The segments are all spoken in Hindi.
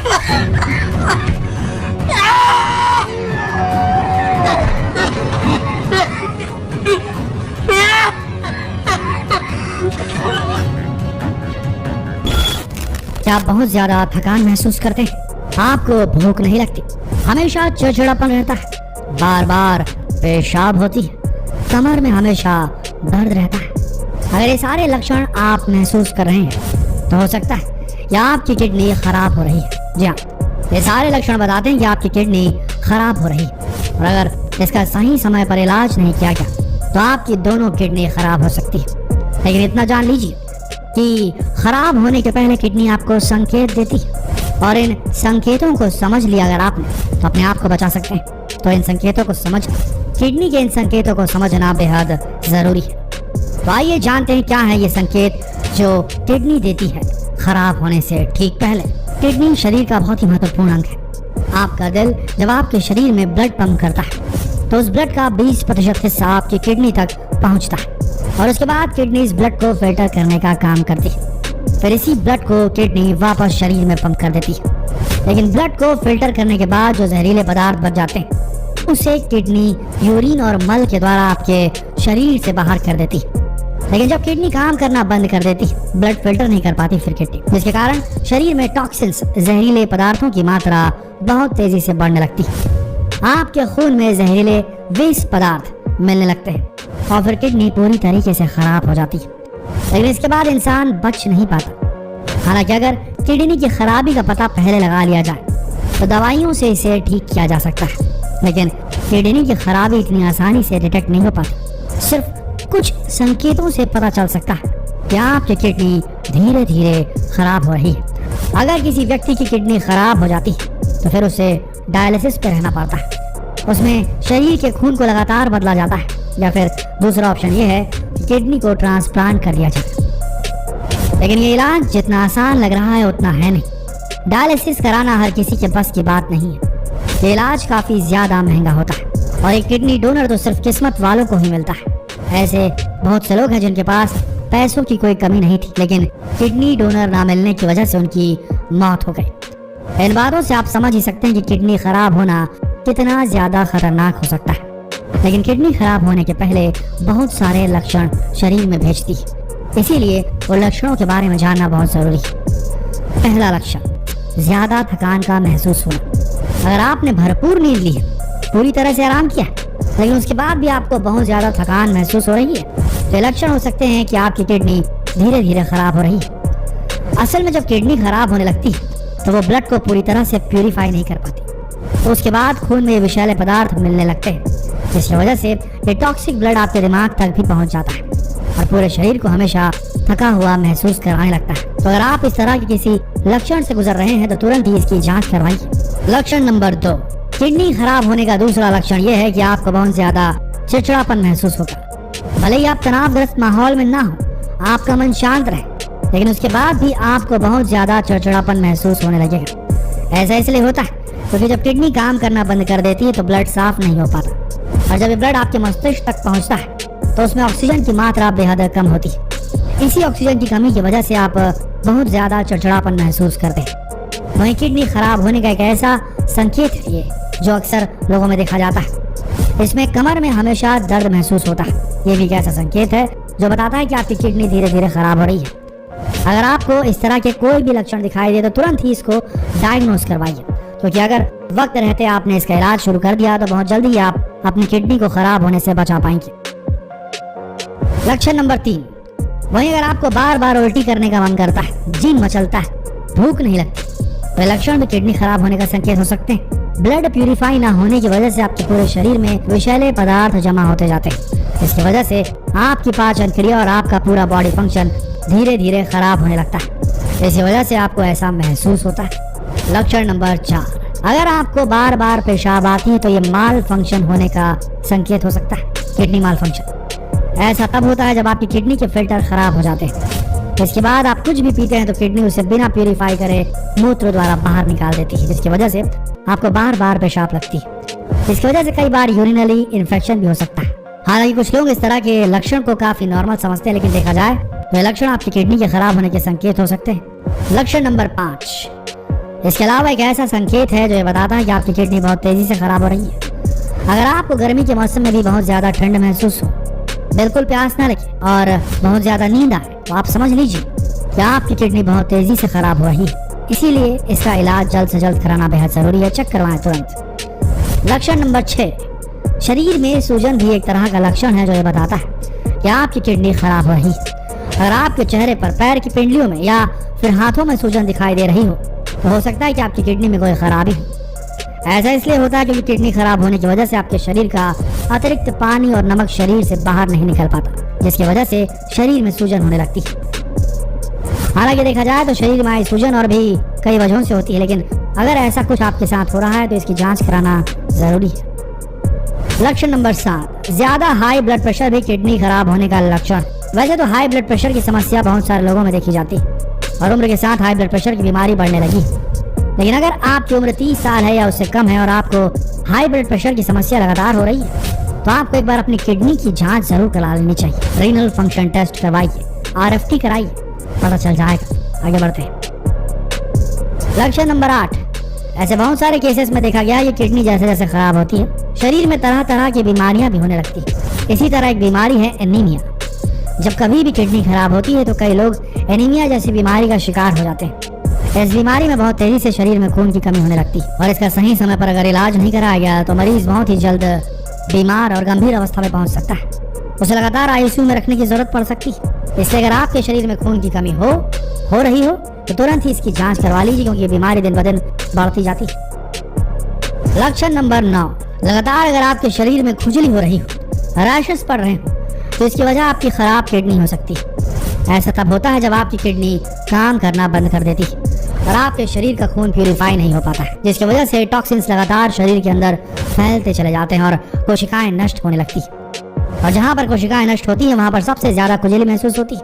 क्या आप बहुत ज्यादा थकान महसूस करते हैं? आपको भूख नहीं लगती, हमेशा चिड़चिड़ापन रहता है, बार बार पेशाब होती है, कमर में हमेशा दर्द रहता है? अगर ये सारे लक्षण आप महसूस कर रहे हैं तो हो सकता है या आपकी किडनी खराब हो रही है। जी हाँ, ये सारे लक्षण बताते हैं कि आपकी किडनी खराब हो रही है और अगर इसका सही समय पर इलाज नहीं किया गया तो आपकी दोनों किडनी खराब हो सकती है। लेकिन इतना जान लीजिए कि खराब होने के पहले किडनी आपको संकेत देती है और इन संकेतों को समझ लिया अगर आपने तो अपने आप को बचा सकते हैं। तो इन संकेतों को किडनी के इन संकेतों को समझना बेहद जरूरी है। तो आइए जानते हैं क्या है ये संकेत जो किडनी देती है खराब होने से ठीक पहले। किडनी शरीर का बहुत ही महत्वपूर्ण अंग है। आपका दिल जब आपके शरीर में ब्लड पंप करता है तो उस ब्लड का 20% हिस्सा आपकी किडनी तक पहुंचता है और उसके बाद किडनी इस ब्लड को फिल्टर करने का काम करती है। फिर इसी ब्लड को किडनी वापस शरीर में पंप कर देती है। लेकिन ब्लड को फिल्टर करने के बाद जो जहरीले पदार्थ बच जाते हैं उसे किडनी यूरिन और मल के द्वारा आपके शरीर से बाहर कर देती है। लेकिन जब किडनी काम करना बंद कर देती है, ब्लड फिल्टर नहीं कर पाती फिर किडनी, जिसके कारण शरीर में टॉक्सिन्स जहरीले पदार्थों की मात्रा बहुत तेजी से बढ़ने लगती है। आपके खून में जहरीले विष पदार्थ मिलने लगते हैं और फिर किडनी पूरी तरीके से खराब हो जाती है। लेकिन इसके बाद इंसान बच नहीं पाता। हालांकि अगर किडनी की खराबी का पता पहले लगा लिया जाए तो दवाइयों से इसे ठीक किया जा सकता है। लेकिन किडनी की खराबी इतनी आसानी से डिटेक्ट नहीं हो पाती। सिर्फ कुछ संकेतों से पता चल सकता है कि आपकी किडनी धीरे धीरे खराब हो रही है। अगर किसी व्यक्ति की किडनी खराब हो जाती है तो फिर उसे डायलिसिस पे रहना पड़ता है। उसमें शरीर के खून को लगातार बदला जाता है या फिर दूसरा ऑप्शन ये है कि किडनी को ट्रांसप्लांट कर दिया जाए। लेकिन ये इलाज जितना आसान लग रहा है उतना है नहीं। डायलिसिस कराना हर किसी के बस की बात नहीं है। ये इलाज काफी ज्यादा महंगा होता है और एक किडनी डोनर तो सिर्फ किस्मत वालों को ही मिलता है। ऐसे बहुत से लोग हैं जिनके पास पैसों की कोई कमी नहीं थी, लेकिन किडनी डोनर ना मिलने की वजह से उनकी मौत हो गई। इन बातों से आप समझ ही सकते हैं कि किडनी खराब होना कितना ज्यादा खतरनाक हो सकता है। लेकिन किडनी खराब होने के पहले बहुत सारे लक्षण शरीर में भेजती है, इसीलिए वो लक्षणों के बारे में जानना बहुत जरूरी है। पहला लक्षण, ज्यादा थकान का महसूस होना। अगर आपने भरपूर नींद ली है, पूरी तरह से आराम किया, लेकिन उसके बाद भी आपको बहुत ज्यादा थकान महसूस हो रही है तो लक्षण हो सकते हैं कि आपकी किडनी धीरे धीरे खराब हो रही है। असल में जब किडनी खराब होने लगती है तो वो ब्लड को पूरी तरह से प्यूरिफाई नहीं कर पाती, तो उसके बाद खून में विषैले पदार्थ मिलने लगते हैं, जिसकी वजह से ये टॉक्सिक ब्लड आपके दिमाग तक भी पहुंच जाता है और पूरे शरीर को हमेशा थका हुआ महसूस कराने लगता है। तो अगर आप इस तरह के किसी लक्षण से गुजर रहे हैं तो तुरंत ही इसकी जांच करवाइए। लक्षण नंबर 2, किडनी खराब होने का दूसरा लक्षण यह है कि आपको बहुत ज्यादा चिड़चिड़ापन महसूस होगा। भले ही आप तनावग्रस्त माहौल में ना हो, आपका मन शांत रहे, लेकिन उसके बाद भी आपको बहुत ज्यादा चिड़चिड़ापन महसूस होने लगेगा। ऐसा इसलिए होता है क्योंकि जब किडनी काम करना बंद कर देती है तो ब्लड साफ नहीं हो पाता और जब ये ब्लड आपके मस्तिष्क तक पहुंचता है तो उसमें ऑक्सीजन की मात्रा बेहद कम होती है। इसी ऑक्सीजन की कमी की वजह से आप बहुत ज्यादा चिड़चिड़ापन महसूस करते हैं। वहीं किडनी खराब होने का एक ऐसा संकेत है ये जो अक्सर लोगों में देखा जाता है। इसमें कमर में हमेशा दर्द महसूस होता है। ये भी एक ऐसा संकेत है जो बताता है कि आपकी किडनी धीरे धीरे खराब हो रही है। अगर आपको इस तरह के कोई भी लक्षण दिखाई दे तो तुरंत ही इसको डायग्नोस करवाइए, क्योंकि अगर वक्त रहते आपने इसका इलाज शुरू कर दिया तो बहुत जल्दी आप अपनी किडनी को खराब होने से बचा पाएंगे। लक्षण नंबर 3, वहीं अगर आपको बार बार उल्टी करने का मन करता है, जीन मचलता है, भूख नहीं लगती, तो लक्षण भी किडनी खराब होने का संकेत हो सकते हैं। ब्लड प्यूरिफाई ना होने की वजह से आपके पूरे शरीर में विषैले पदार्थ जमा होते जाते हैं, जिसकी वजह से आपकी पाचन क्रिया और आपका पूरा बॉडी फंक्शन धीरे धीरे खराब होने लगता है। इसी वजह से आपको ऐसा महसूस होता है। लक्षण नंबर 4, अगर आपको बार बार पेशाब आती है तो ये माल फंक्शन होने का संकेत हो सकता है, किडनी माल फंक्शन। ऐसा तब होता है जब आपकी किडनी के फिल्टर खराब हो जाते हैं। इसके बाद आप कुछ भी पीते हैं तो किडनी उसे बिना प्यूरिफाई करे मूत्र द्वारा बाहर निकाल देती है, जिसकी वजह से आपको बार बार पेशाब लगती है। इसकी वजह से कई बार यूरिनरी इन्फेक्शन भी हो सकता है। हालांकि कुछ लोग इस तरह के लक्षण को काफी नॉर्मल समझते हैं, लेकिन देखा जाए तो ये लक्षण आपकी किडनी के खराब होने के संकेत हो सकते हैं। लक्षण नंबर 5, इसके अलावा एक ऐसा संकेत है जो ये बताता है कि आपकी किडनी बहुत तेजी से खराब हो रही है। अगर आपको गर्मी के मौसम में भी बहुत ज्यादा ठंड महसूस हो, बिल्कुल प्यास न लगे और बहुत ज्यादा नींद आए, तो आप समझ लीजिए कि आपकी किडनी बहुत तेजी से खराब हो रही है। इसीलिए इसका इलाज जल्द से जल्द कराना बेहद जरूरी है। चेक करवाएं तुरंत। लक्षण नंबर 6, शरीर में सूजन भी एक तरह का लक्षण है जो ये बताता है कि आपकी किडनी खराब हो रही है। अगर आपके चेहरे पर, पैर की पिंडलियों में या फिर हाथों में सूजन दिखाई दे रही हो, तो हो सकता है कि आपकी किडनी में कोई खराबी हो। ऐसा इसलिए होता है क्योंकि किडनी खराब होने की वजह से आपके शरीर का अतिरिक्त पानी और नमक शरीर से बाहर नहीं निकल पाता, जिसकी वजह से शरीर में सूजन होने लगती है। हालांकि देखा जाए तो शरीर में आई सूजन और भी कई वजहों से होती है, लेकिन अगर ऐसा कुछ आपके साथ हो रहा है तो इसकी जांच कराना जरूरी है। लक्षण नंबर 7, ज्यादा हाई ब्लड प्रेशर भी किडनी खराब होने का लक्षण। वैसे तो हाई ब्लड प्रेशर की समस्या बहुत सारे लोगों में देखी जाती है और उम्र के साथ हाई ब्लड प्रेशर की बीमारी बढ़ने लगी, लेकिन अगर आपकी उम्र 30 साल है या उससे कम है और आपको हाई ब्लड प्रेशर की समस्या लगातार हो रही है, तो आपको एक बार अपनी किडनी की जांच जरूर करा लेनी चाहिए। रीनल फंक्शन टेस्ट करवाइए, RFT कराइए, पता चल जाएगा। आगे बढ़ते हैं। लक्षण नंबर 8, ऐसे बहुत सारे केसेस में देखा गया है ये किडनी जैसे जैसे खराब होती है, शरीर में तरह तरह की बीमारियां भी होने लगती है। इसी तरह एक बीमारी है एनीमिया। जब कभी भी किडनी खराब होती है तो कई लोग एनीमिया जैसी बीमारी का शिकार हो जाते हैं। इस बीमारी में बहुत तेजी से शरीर में खून की कमी होने लगती है और इसका सही समय पर अगर इलाज नहीं कराया गया तो मरीज बहुत ही जल्द बीमार और गंभीर अवस्था में पहुंच सकता है। उसे लगातार ICU में रखने की जरूरत पड़ सकती है। इसलिए अगर आपके शरीर में खून की कमी हो रही हो तो तुरंत ही इसकी जांच करवा लीजिए, क्योंकि ये बीमारी दिन ब दिन बढ़ती जाती है। लक्षण नंबर 9, लगातार अगर आपके शरीर में खुजली हो रही हो, रैशेस पड़ रहे हो, तो इसकी वजह आपकी खराब किडनी हो सकती है। ऐसा तब होता है जब आपकी किडनी काम करना बंद कर देती है और आपके शरीर का खून प्यूरिफाई नहीं हो पाता है, जिसकी वजह से टॉक्सिन्स लगातार शरीर के अंदर फैलते चले जाते हैं और कोशिकाएं नष्ट होने लगती है। और जहां पर कोशिकाएं नष्ट होती हैं वहां पर सबसे ज्यादा खुजली महसूस होती है,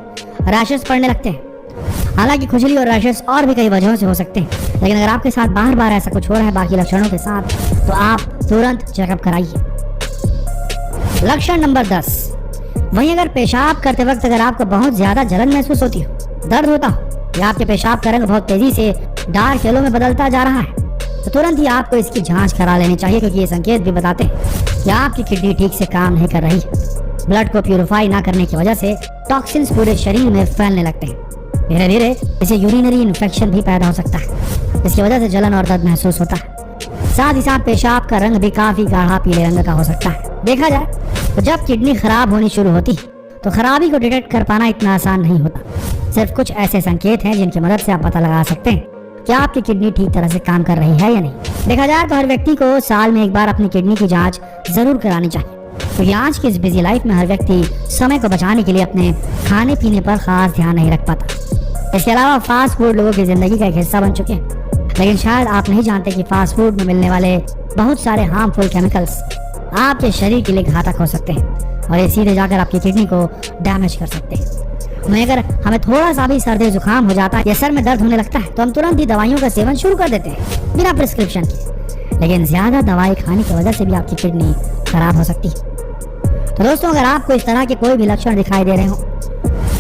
रैशेस पड़ने लगते हैं। हालांकि खुजली और रैशेस और भी कई वजहों से हो सकते हैं, लेकिन अगर आपके साथ बार बार ऐसा कुछ हो रहा है बाकी लक्षणों के साथ, तो आप तुरंत चेकअप कराइए। लक्षण नंबर 10, वहीं अगर पेशाब करते वक्त अगर आपको बहुत ज्यादा जलन महसूस होती हो, दर्द होता हो या आपके पेशाब का रंग बहुत तेजी से डार्क येलो में बदलता जा रहा है, तो तुरंत ही आपको इसकी जांच करा लेनी चाहिए, क्योंकि ये संकेत भी बताते हैं कि आपकी किडनी ठीक से काम नहीं कर रही है। ब्लड को प्यूरिफाई ना करने की वजह से टॉक्सिन्स पूरे शरीर में फैलने लगते हैं। धीरे धीरे इसे यूरिनरी इन्फेक्शन भी पैदा हो सकता है, जिसकी वजह से जलन और दर्द महसूस होता है। साथ ही साथ पेशाब का रंग भी काफी गाढ़ा पीले रंग का हो सकता है। देखा जाए तो जब किडनी खराब होनी शुरू होती है तो खराबी को डिटेक्ट कर पाना इतना आसान नहीं होता। सिर्फ कुछ ऐसे संकेत हैं जिनकी मदद से आप पता लगा सकते हैं कि आपकी किडनी ठीक तरह से काम कर रही है या नहीं। देखा जाए तो हर व्यक्ति को साल में एक बार अपनी किडनी की जांच जरूर करानी चाहिए, क्योंकि आज की इस बिजी लाइफ में हर व्यक्ति समय को बचाने के लिए अपने खाने पीने पर खास ध्यान नहीं रख पाता। इसके अलावा फास्ट फूड लोगों की जिंदगी का एक हिस्सा बन चुके हैं, लेकिन शायद आप नहीं जानते कि फास्ट फूड में मिलने वाले बहुत सारे हार्मफुल केमिकल्स आपके शरीर के लिए घातक हो सकते हैं और ये सीधे जाकर आपकी किडनी को डैमेज कर सकते हैं। वहीं अगर हमें थोड़ा सा भी सर्दी जुकाम हो जाता है या सर में दर्द होने लगता है तो हम तुरंत ही दवाइयों का सेवन शुरू कर देते हैं बिना प्रिस्क्रिप्शन के, लेकिन ज्यादा दवाई खाने की वजह से भी आपकी किडनी खराब हो सकती है। तो दोस्तों, अगर आपको इस तरह के कोई भी लक्षण दिखाई दे रहे हो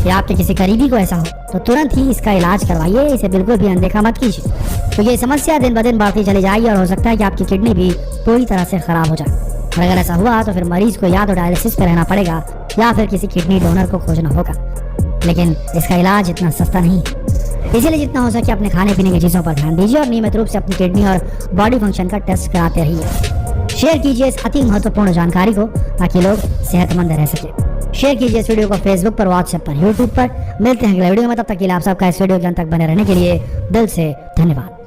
या आपके किसी करीबी को ऐसा हो तो तुरंत ही इसका इलाज करवाइए। इसे बिल्कुल भी अनदेखा मत कीजिए, तो ये समस्या दिन ब दिन बढ़ती चली जाएगी और हो सकता है कि आपकी किडनी भी पूरी तरह से खराब हो जाए। और अगर ऐसा हुआ तो फिर मरीज को या तो डायलिसिस पे रहना पड़ेगा या फिर किसी किडनी डोनर को खोजना होगा, लेकिन इसका इलाज इतना सस्ता नहीं है। इसलिए जितना हो सके अपने खाने पीने की चीजों पर ध्यान दीजिए और नियमित रूप से अपनी किडनी और बॉडी फंक्शन का टेस्ट कराते रहिए। शेयर कीजिए इस अति महत्वपूर्ण जानकारी को ताकि लोग सेहतमंद रह सके। शेयर कीजिए इस वीडियो को फेसबुक पर, व्हाट्सएप पर, यूट्यूब पर। मिलते हैं अगले वीडियो में, तब तक के लिए आप सबका इस वीडियो के अंत तक बने रहने के लिए दिल से धन्यवाद।